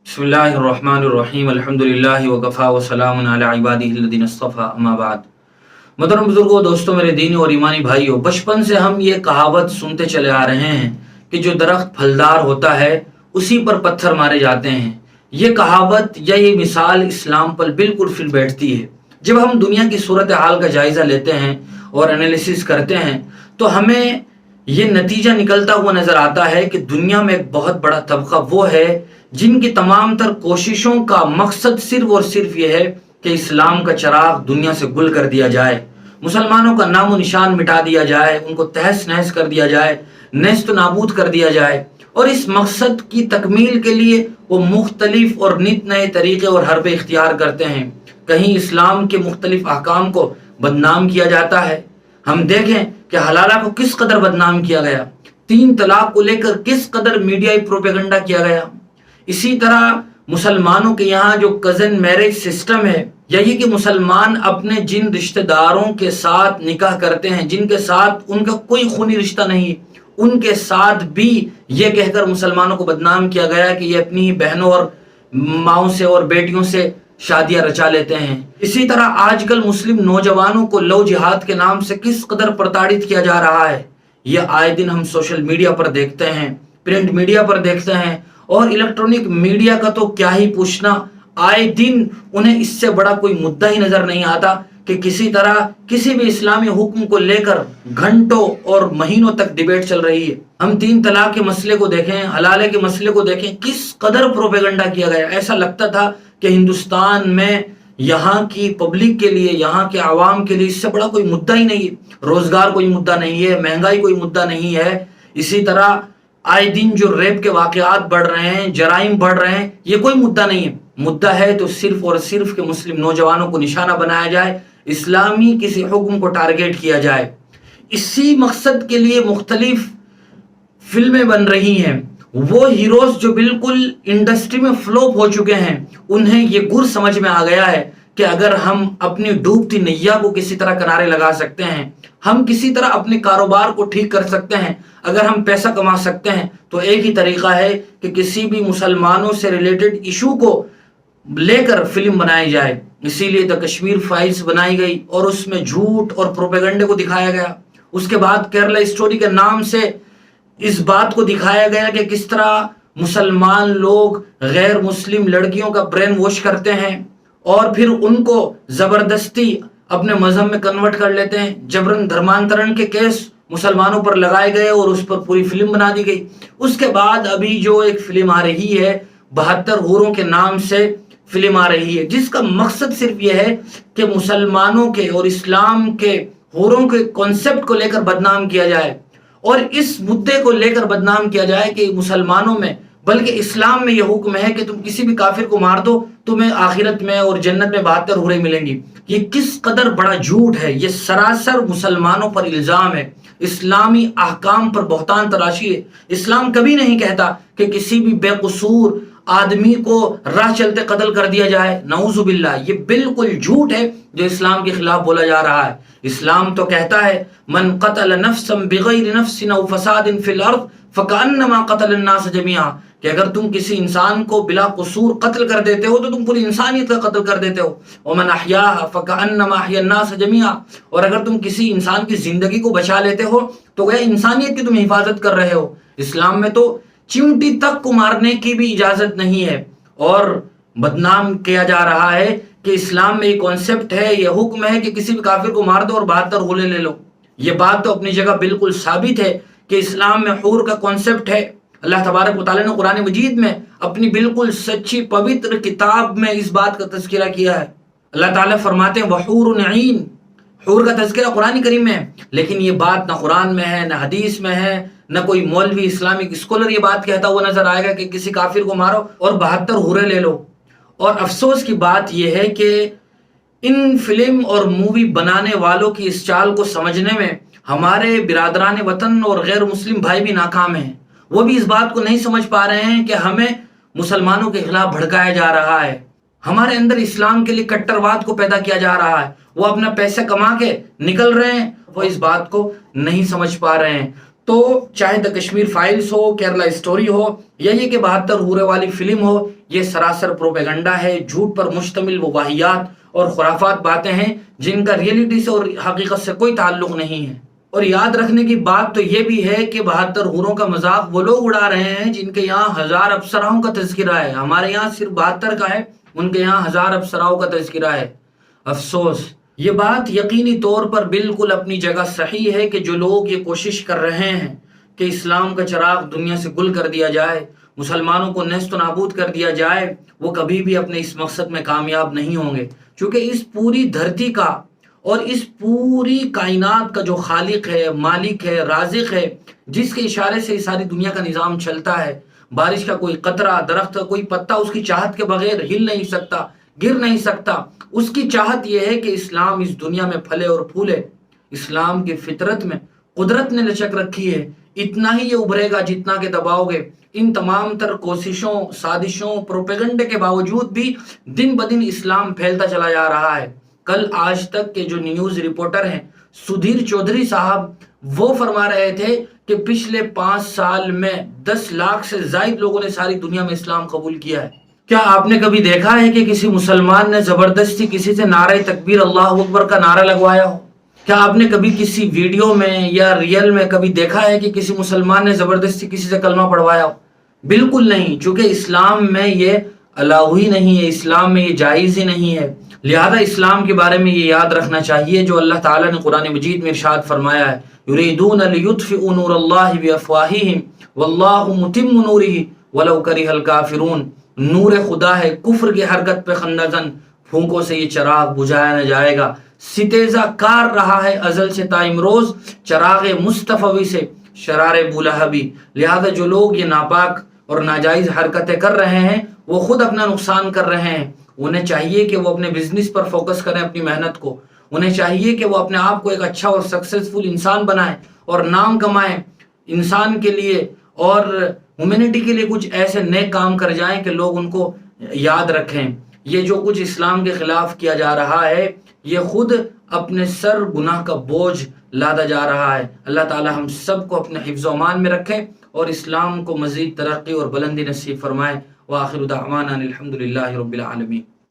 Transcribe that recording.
बिस्मिल्लाहिर्रहमानिर्रहीम अल्हम्दुलिल्लाहि वकफ़ा वसलामुन अला इबादिहिल्लज़ीना इस्तफ़ा अम्मा बाद। मोहतरम बुजुर्गों, दोस्तों, मेरे दीनी और ईमानी भाइयों, बचपन से हम ये कहावत सुनते चले आ रहे हैं कि जो दरख्त फलदार होता है उसी पर पत्थर मारे जाते हैं। ये कहावत या ये मिसाल इस्लाम पर बिल्कुल फिट बैठती है। जब हम दुनिया की सूरत हाल का जायज़ा लेते हैं और एनालिसिस करते हैं तो हमें ये नतीजा निकलता हुआ नजर आता है कि दुनिया में एक बहुत बड़ा तबका वो है जिनकी तमाम तर कोशिशों का मकसद सिर्फ और सिर्फ ये है कि इस्लाम का चराग दुनिया से गुल कर दिया जाए, मुसलमानों का नामो निशान मिटा दिया जाए, उनको तहस नहस कर दिया जाए, नेस्त नाबूद कर दिया जाए। और इस मकसद की तकमील के लिए वो मुख्तलिफ और नित नए तरीके और हरबे इख्तियार करते हैं। कहीं इस्लाम के मुख्तलिफ अहकाम को बदनाम किया जाता है। हम देखें कि हलाला को किस कदर बदनाम किया गया, 3 तलाक को लेकर किस कदर मीडियाई प्रोपेगेंडा किया गया। इसी तरह मुसलमानों के यहाँ जो कज़न मैरिज सिस्टम है, या ये कि मुसलमान अपने जिन रिश्तेदारों के साथ निकाह करते हैं जिनके साथ उनका कोई खूनी रिश्ता नहीं, उनके साथ भी ये कहकर मुसलमानों को बदनाम किया गया कि ये अपनी बहनों और माओं से और बेटियों से शादियां रचा लेते हैं। इसी तरह आजकल मुस्लिम नौजवानों को लव जिहाद के नाम से किस कदर प्रताड़ित किया जा रहा है, यह आए दिन हम सोशल मीडिया पर देखते हैं, प्रिंट मीडिया पर देखते हैं, और इलेक्ट्रॉनिक मीडिया का तो क्या ही पूछना। आए दिन उन्हें इससे बड़ा कोई मुद्दा ही नजर नहीं आता कि किसी तरह किसी भी इस्लामी हुक्म को लेकर घंटों और महीनों तक डिबेट चल रही है। हम 3 तलाक के मसले को देखें, हलाले के मसले को देखें, किस कदर प्रोपेगेंडा किया गया। ऐसा लगता था कि हिंदुस्तान में यहाँ की पब्लिक के लिए, यहाँ के आवाम के लिए इससे बड़ा कोई मुद्दा ही नहीं है। रोजगार कोई मुद्दा नहीं है, महंगाई कोई मुद्दा नहीं है। इसी तरह आए दिन जो रेप के वाकयात बढ़ रहे हैं, जराइम बढ़ रहे हैं, ये कोई मुद्दा नहीं है। मुद्दा है तो सिर्फ और सिर्फ के मुस्लिम नौजवानों को निशाना बनाया जाए, इस्लामी किसी हुक्म को टारगेट किया जाए। इसी मकसद के लिए मुख्तलिफ फिल्में बन रही हैं। वो हीरोज जो बिल्कुल इंडस्ट्री में फ्लॉप हो चुके हैं, उन्हें ये गुर समझ में आ गया है कि अगर हम अपनी डूबती नैया को किसी तरह किनारे लगा सकते हैं, हम किसी तरह अपने कारोबार को ठीक कर सकते हैं, अगर हम पैसा कमा सकते हैं, तो एक ही तरीका है कि किसी भी मुसलमानों से रिलेटेड इशू को लेकर फिल्म बनाई जाए। इसीलिए द कश्मीर फाइल्स बनाई गई और उसमें झूठ और प्रोपेगेंडे को दिखाया गया। उसके बाद केरला स्टोरी के नाम से इस बात को दिखाया गया कि किस तरह मुसलमान लोग गैर मुस्लिम लड़कियों का ब्रेन वॉश करते हैं और फिर उनको जबरदस्ती अपने मजहब में कन्वर्ट कर लेते हैं। जबरन धर्मांतरण के केस मुसलमानों पर लगाए गए और उस पर पूरी फिल्म बना दी गई। उसके बाद अभी जो एक फिल्म आ रही है 72 हूरों के नाम से फिल्म आ रही है, जिसका मकसद सिर्फ यह है कि मुसलमानों के और इस्लाम के हूरों के कॉन्सेप्ट को लेकर बदनाम किया जाए और इस मुद्दे को लेकर बदनाम किया जाए कि मुसलमानों में, बल्कि इस्लाम में यह हुक्म है कि तुम किसी भी काफिर को मार दो, तुम्हें आखिरत में और जन्नत में 72 हूरें मिलेंगी। ये किस कदर बड़ा झूठ है। ये सरासर मुसलमानों पर इल्जाम है, इस्लामी अहकाम पर बहतान तराशी है। इस्लाम कभी नहीं कहता कि किसी भी बेकसूर आदमी को राह चलते कत्ल कर दिया जाए, नऊज़ु बिल्लाह। ये बिल्कुल झूठ है जो इस्लाम के खिलाफ बोला जा रहा है। इस्लाम तो कहता है मन क़तल नफ्सन बिग़ैरि नफ्सिन औ फ़सादिन फ़िल अर्ज़ फ़कअन्नमा क़तल अन्नास जमीआ, कि अगर तुम किसी इंसान को बिला कसूर कत्ल कर देते हो तो तुम पूरी इंसानियत का कत्ल कर देते हो। वमन अहयाहा फ़कअन्नमा अहया अन्नास जमीआ, और अगर तुम किसी इंसान की जिंदगी को बचा लेते हो तो वह इंसानियत की तुम हिफाजत कर रहे हो। इस्लाम में तो चिमटी तक को मारने की भी इजाजत नहीं है। और बदनाम किया जा रहा है कि इस्लाम में ये कॉन्सेप्ट है, ये हुक्म है कि किसी भी काफिर को मार दो और 72 हूरें ले लो। ये बात तो अपनी जगह बिल्कुल साबित है कि इस्लाम में हूर का कॉन्सेप्ट है। अल्लाह तबारक व तआला ने कुरान मजीद में अपनी बिल्कुल सच्ची पवित्र किताब में इस बात का तज़किरा किया है। अल्लाह ताला फरमाते हैं वहूरुन ऐन, हूर का तज़किरा कुरान करीम में है, लेकिन ये बात ना कुरान में है, ना हदीस में है, न कोई मौलवी इस्लामिक स्कॉलर ये बात कहता हुआ नजर आएगा कि किसी काफिर को मारो और 72 हूरें ले लो। और अफसोस की बात यह है कि इन फिल्म और मूवी बनाने वालों की इस चाल को समझने में हमारे बिरादरान वतन और गैर मुस्लिम भाई भी नाकाम हैं। वो भी इस बात को नहीं समझ पा रहे हैं कि हमें मुसलमानों के खिलाफ भड़काया जा रहा है, हमारे अंदर इस्लाम के लिए कट्टरवाद को पैदा किया जा रहा है। वो अपना पैसे कमा के निकल रहे हैं, वो इस बात को नहीं समझ पा रहे हैं। تو چاہے دا کشمیر فائلز ہو، کیرلا اسٹوری ہو، یا یہ کہ 72 حورے والی فلم ہو، یہ سراسر پروپیگنڈا ہے، جھوٹ پر مشتمل وہ واہیات اور خرافات باتیں ہیں جن کا ریئلٹی سے اور حقیقت سے کوئی تعلق نہیں ہے۔ اور یاد رکھنے کی بات تو یہ بھی ہے کہ 72 حوروں کا مذاق وہ لوگ اڑا رہے ہیں جن کے یہاں 1000 افسراؤں کا تذکرہ ہے۔ ہمارے یہاں صرف 72 کا ہے، ان کے یہاں 1000 افسراؤں کا تذکرہ ہے۔ افسوس، یہ بات یقینی طور پر بالکل اپنی جگہ صحیح ہے کہ جو لوگ یہ کوشش کر رہے ہیں کہ اسلام کا چراغ دنیا سے گل کر دیا جائے، مسلمانوں کو نیست و نابود کر دیا جائے، وہ کبھی بھی اپنے اس مقصد میں کامیاب نہیں ہوں گے، کیونکہ اس پوری دھرتی کا اور اس پوری کائنات کا جو خالق ہے، مالک ہے، رازق ہے، جس کے اشارے سے ساری دنیا کا نظام چلتا ہے، بارش کا کوئی قطرہ، درخت کا کوئی پتا اس کی چاہت کے بغیر ہل نہیں سکتا، گر نہیں سکتا۔ اس کی چاہت یہ ہے کہ اسلام اس دنیا میں پھلے اور پھولے۔ اسلام کی فطرت میں قدرت نے لچک رکھی ہے، اتنا ہی یہ ابھرے گا جتنا کہ دباؤ گے۔ ان تمام تر کوششوں، سازشوں، پروپیگنڈے کے باوجود بھی دن بدن اسلام پھیلتا چلا جا رہا ہے۔ کل آج تک کے جو نیوز رپورٹر ہیں، سدھیر چودھری صاحب، وہ فرما رہے تھے کہ پچھلے 5 سال میں 10 لاکھ سے زائد لوگوں نے ساری دنیا میں اسلام قبول کیا ہے۔ کیا آپ نے کبھی دیکھا ہے کہ کسی مسلمان نے زبردستی کسی سے نعرہ تکبیر اللہ اکبر کا نعرہ لگوایا ہو؟ کیا آپ نے کبھی کسی ویڈیو میں یا ریل میں کبھی دیکھا ہے کہ کسی مسلمان نے زبردستی کسی سے کلمہ پڑھوایا ہو؟ بالکل نہیں، چونکہ اسلام میں یہ الاؤ ہی نہیں ہے، اسلام میں یہ جائز ہی نہیں ہے۔ لہذا اسلام کے بارے میں یہ یاد رکھنا چاہیے جو اللہ تعالیٰ نے قرآن مجید میں ارشاد فرمایا ہے، یریدون لیطفئوا نور اللہ بافواہہم واللہ متم نورہ ولو کرہ الکافرون۔ نور خدا ہے، کفر کی حرکت پہ خندزن پھونکوں سے یہ چراغ بجھایا نہ جائے گا۔ ستیزہ کار رہا ہے ازل سے تا امروز چراغ مصطفی سے شرار بولہبی۔ لہذا جو لوگ یہ ناپاک اور ناجائز حرکتیں کر رہے ہیں وہ خود اپنا نقصان کر رہے ہیں۔ انہیں چاہیے کہ وہ اپنے بزنس پر فوکس کریں، اپنی محنت کو۔ انہیں چاہیے کہ وہ اپنے آپ کو ایک اچھا اور سکسیسفل انسان بنائیں اور نام کمائیں انسان کے لیے، اور ہیومینٹی کے لیے کچھ ایسے نیک کام کر جائیں کہ لوگ ان کو یاد رکھیں۔ یہ جو کچھ اسلام کے خلاف کیا جا رہا ہے یہ خود اپنے سر گناہ کا بوجھ لادا جا رہا ہے۔ اللہ تعالی ہم سب کو اپنے حفظ و امان میں رکھے اور اسلام کو مزید ترقی اور بلندی نصیب فرمائے۔ وآخر دعوانا الحمدللہ رب العالمین۔